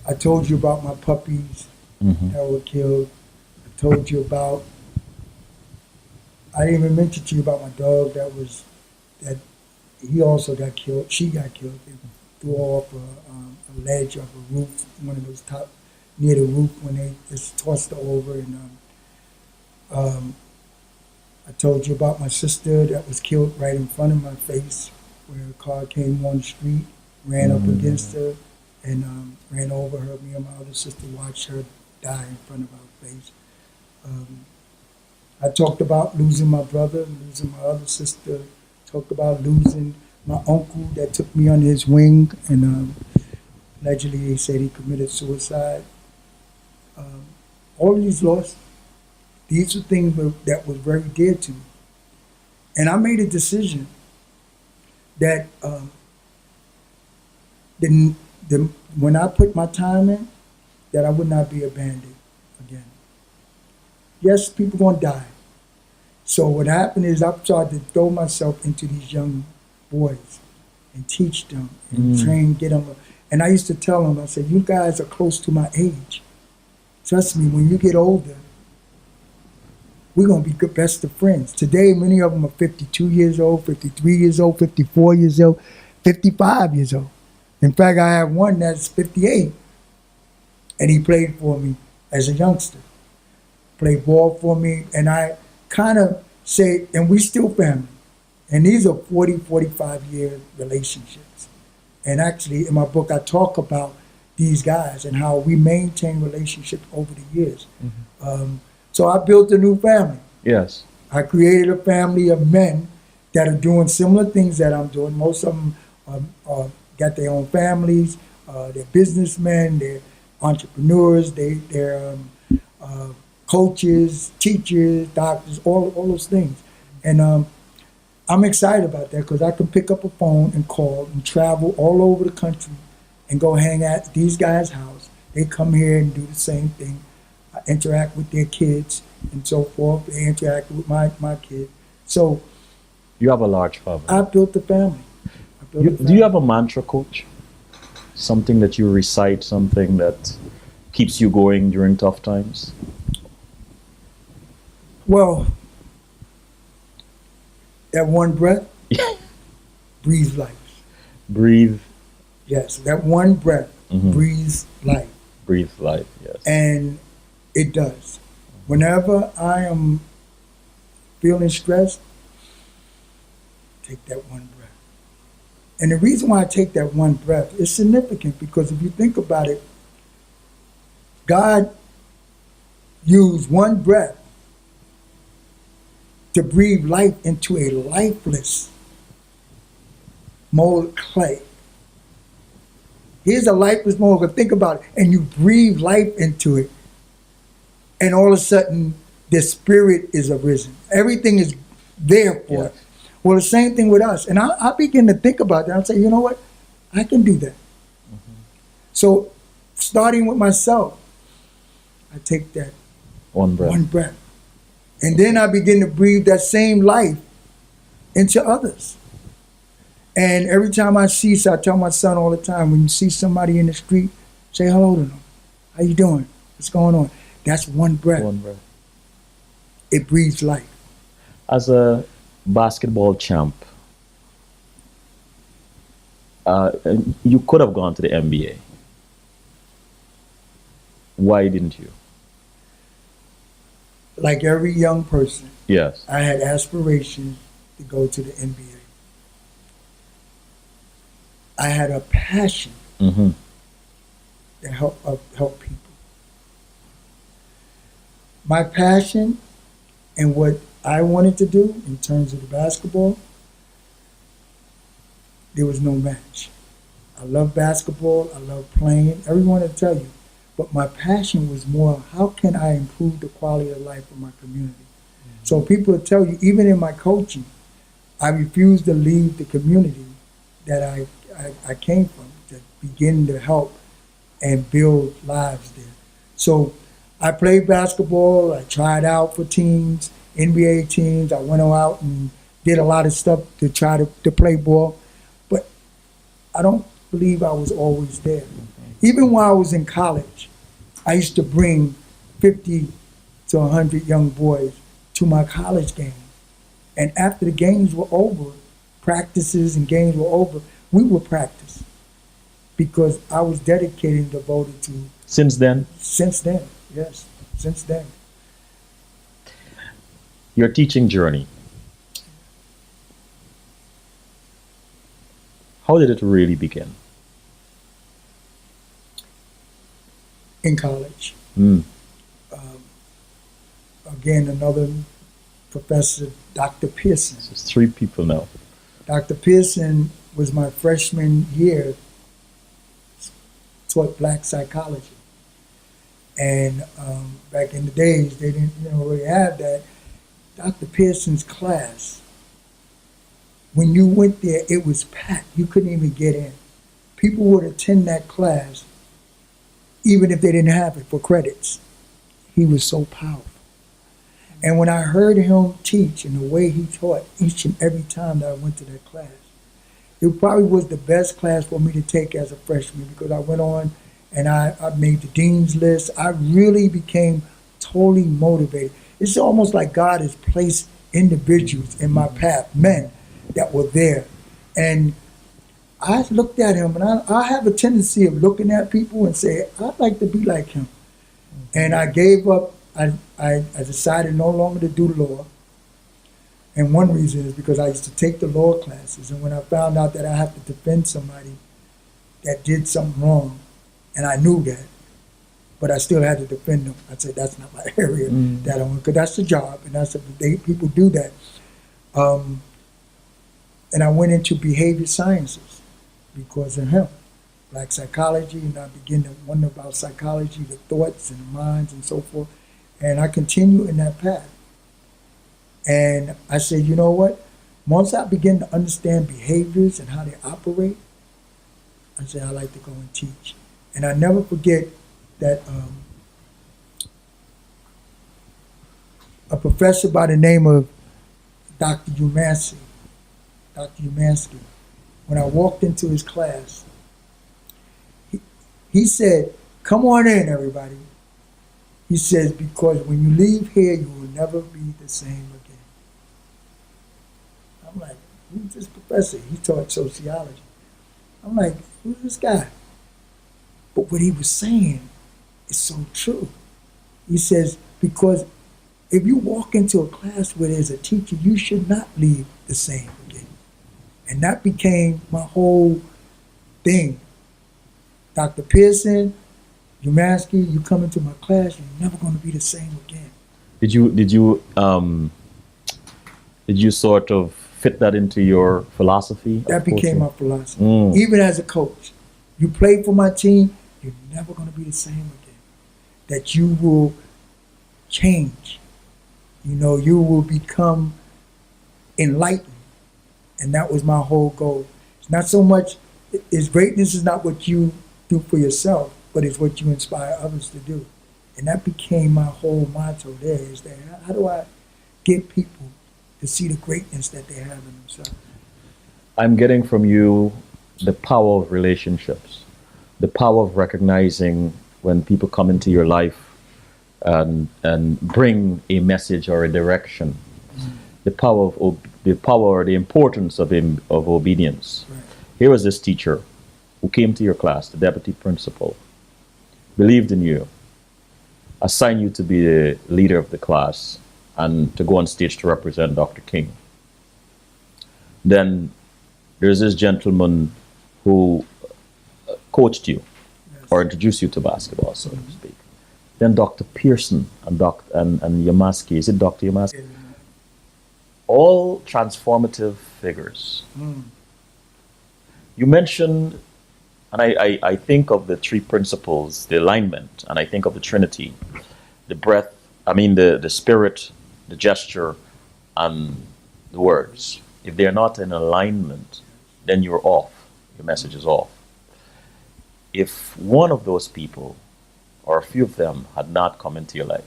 I told you about my puppies that were killed. I told you about, I didn't even mention to you about my dog that he also got killed. She got killed. They threw her off a ledge of a roof, one of those top, near the roof when they just tossed her over. And I told you about my sister that was killed right in front of my face, where a car came on the street, ran up against her, and ran over her. Me and my other sister watched her die in front of our face. I talked about losing my brother, losing my other sister, talked about losing my uncle that took me under his wing, and allegedly they said he committed suicide. All of these losses, these are things that was very dear to me. And I made a decision that when I put my time in, that I would not be abandoned again. Yes, people gonna die. So what happened is I started to throw myself into these young boys and teach them and train, get them. And I used to tell them, I said, you guys are close to my age. Trust me, when you get older, we're gonna be good best of friends. Today, many of them are 52 years old, 53 years old, 54 years old, 55 years old. In fact, I have one that's 58, and he played for me as a youngster. Played ball for me, and I kind of say, and we still family. And these are 40, 45-year relationships. And actually, in my book, I talk about these guys and how we maintain relationships over the years. So I built a new family. Yes. I created a family of men that are doing similar things that I'm doing. Most of them got their own families. They're businessmen. They're entrepreneurs. They're coaches, teachers, doctors, all those things. And I'm excited about that because I can pick up a phone and call and travel all over the country and go hang at these guys' house. They come here and do the same thing. I interact with their kids and so forth. They interact with my kids. So you have a large family. I built a family. Do you have a mantra, coach? Something that you recite, something that keeps you going during tough times? Well, that one breath, breathe life. Breathe. Yes, that one breath breathes life. Breathe life, yes. And it does. Whenever I am feeling stressed, take that one breath. And the reason why I take that one breath is significant because if you think about it, God used one breath to breathe life into a lifeless mold clay. Here's a lifeless mold, think about it, and you breathe life into it, and all of a sudden, the spirit is arisen. Everything is there for us. Well, the same thing with us. And I begin to think about that. I say, you know what? I can do that. So, starting with myself, I take that one breath. And then I begin to breathe that same life into others. And every time I tell my son all the time, when you see somebody in the street, say hello to them. How you doing? What's going on? That's one breath. One breath. It breathes life. As a basketball champ, you could have gone to the NBA. Why didn't you? like every young person, Yes. I had aspirations to go to the NBA. I had a passion Mm-hmm. to help people. My passion and what I wanted to do in terms of the basketball, there was no match. I love basketball. I love playing. Everyone will tell you. But my passion was more, how can I improve the quality of life of my community? So people will tell you, even in my coaching, I refuse to leave the community that I came from to begin to help and build lives there. So I played basketball. I tried out for teams, NBA teams. I went out and did a lot of stuff to try to play ball. But I don't believe I was always there. Even while I was in college, I used to bring 50 to 100 young boys to my college games. And after the games were over, practices and games were over, we would practice because I was dedicated and devoted to. Since then, Since then, yes, since then. your teaching journey. How did it really begin? In college. Mm. Again, another professor, Dr. Pearson. There's 3 people now. Dr. Pearson was my freshman year, taught black psychology. And back in the days, they didn't really have that. Dr. Pearson's class, when you went there, it was packed. You couldn't even get in. People would attend that class even if they didn't have it for credits. He was so powerful. And when I heard him teach and the way he taught each and every time that I went to that class, it probably was the best class for me to take as a freshman because I went on and I made the dean's list. I really became totally motivated. It's almost like God has placed individuals in my path, men that were there. And I looked at him, and I have a tendency of looking at people and say, I'd like to be like him. And I gave up. I decided no longer to do law. And one reason is because I used to take the law classes. And when I found out that I had to defend somebody that did something wrong, and I knew that, but I still had to defend them, I said, that's not my area that I want, because that's the job, and that's people do that. And I went into behavior sciences because of him, black psychology, and I began to wonder about psychology, the thoughts and the minds and so forth. And I continue in that path. And I said, you know what? Once I begin to understand behaviors and how they operate, I said, I like to go and teach. And I never forget that a professor by the name of Dr. Umansky, when I walked into his class, he said, come on in, everybody. He says, because when you leave here, you will never be the same again. I'm like, who's this professor? He taught sociology. I'm like, who's this guy? But what he was saying is so true. He says, because if you walk into a class where there's a teacher, you should not leave the same again. And that became my whole thing. Dr. Pearson, Umansky, you come into my class, you're never going to be the same again. Did you sort of fit that into your philosophy? That became my philosophy. Mm. Even as a coach, you play for my team, you're never going to be the same again. That you will change. You will become enlightened. And that was my whole goal. It's not so much, greatness is not what you do for yourself, but it's what you inspire others to do. And that became my whole motto there, is that how do I get people to see the greatness that they have in themselves? I'm getting from you the power of relationships, the power of recognizing when people come into your life and bring a message or a direction, the power or the importance of obedience. Right. Here was this teacher who came to your class, the deputy principal, believed in you, assign you to be the leader of the class and to go on stage to represent Dr. King. Then there's this gentleman who coached you or introduced you to basketball, so to speak. Then Dr. Pearson and Yamaski. Is it Dr. Yamaski? All transformative figures. You mentioned, and I think of the three principles, the alignment, and I think of the Trinity, the breath, the spirit, the gesture, and the words. If they're not in alignment, then you're off. Your message is off. If one of those people, or a few of them, had not come into your life,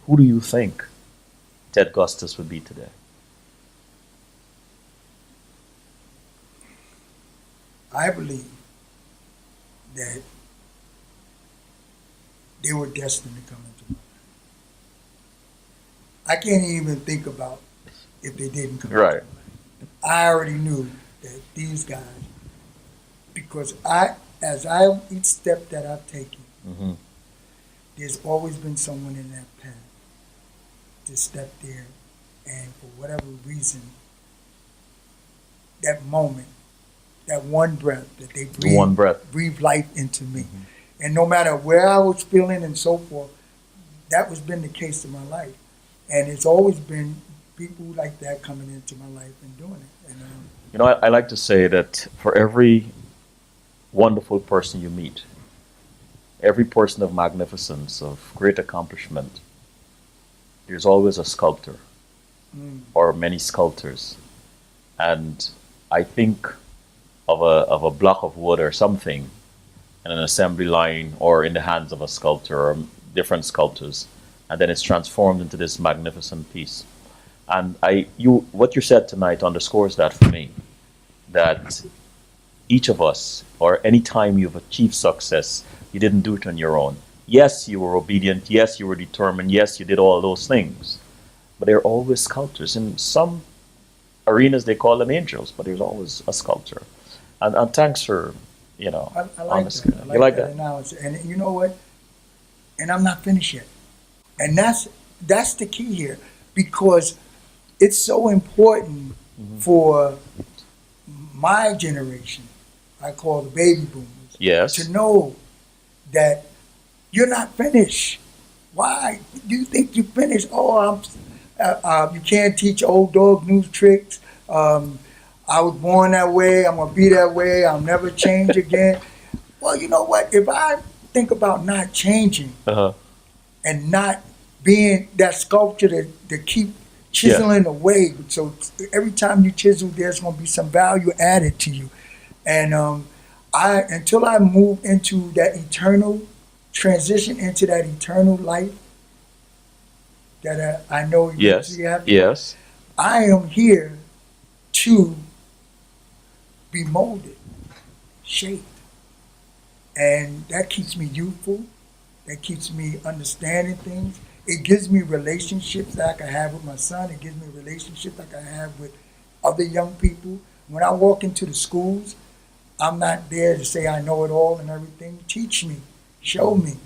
who do you think Ted Gustus would be today? I believe that they were destined to come into my life. I can't even think about if they didn't come into my life. I already knew that these guys, because each step that I've taken, there's always been someone in that path to step there, and for whatever reason, that moment, that one breath that they breathed life into me. And no matter where I was feeling and so forth, that was been the case in my life. And it's always been people like that coming into my life and doing it. And, I like to say that for every wonderful person you meet, every person of magnificence, of great accomplishment, there's always a sculptor or many sculptors. And I think of a block of wood or something in an assembly line or in the hands of a sculptor or different sculptors, and then it's transformed into this magnificent piece. And what you said tonight underscores that for me, that each of us, or any time you've achieved success, you didn't do it on your own. Yes, you were obedient. Yes, you were determined. Yes, you did all those things. But there are always sculptors. In some arenas, they call them angels, but there's always a sculptor. And thanks for, I like honestly. that. You like that? Analysis. And you know what? And I'm not finished yet. And that's the key here, because it's so important for my generation, I call the baby boomers, to know that you're not finished. Why do you think you finished? Oh, you can't teach old dog new tricks. I was born that way. I'm going to be that way. I'll never change again. Well, you know what? If I think about not changing and not being that sculpture to keep chiseling away, so every time you chisel, there's going to be some value added to you. And until I move into that eternal transition, into that eternal life that I know eventually happens, I am here to be molded, shaped. And that keeps me youthful. That keeps me understanding things. It gives me relationships that I can have with my son. It gives me relationships I can have with other young people. When I walk into the schools, I'm not there to say I know it all and everything. Teach me, show me,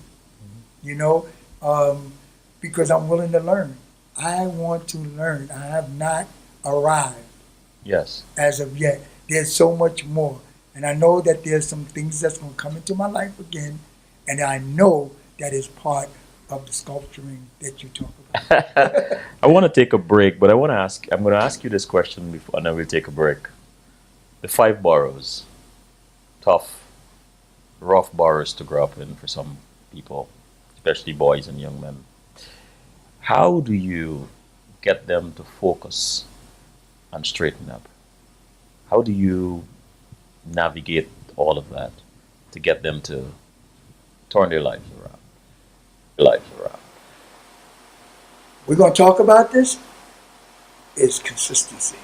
because I'm willing to learn. I want to learn. I have not arrived as of yet. There's so much more. And I know that there's some things that's going to come into my life again. And I know that is part of the sculpturing that you talk about. I want to take a break, but I'm going to ask you this question before, and then we'll take a break. The 5 boroughs, tough, rough boroughs to grow up in for some people, especially boys and young men. How do you get them to focus and straighten up? How do you navigate all of that to get them to turn their lives around? We're going to talk about this. It's consistency.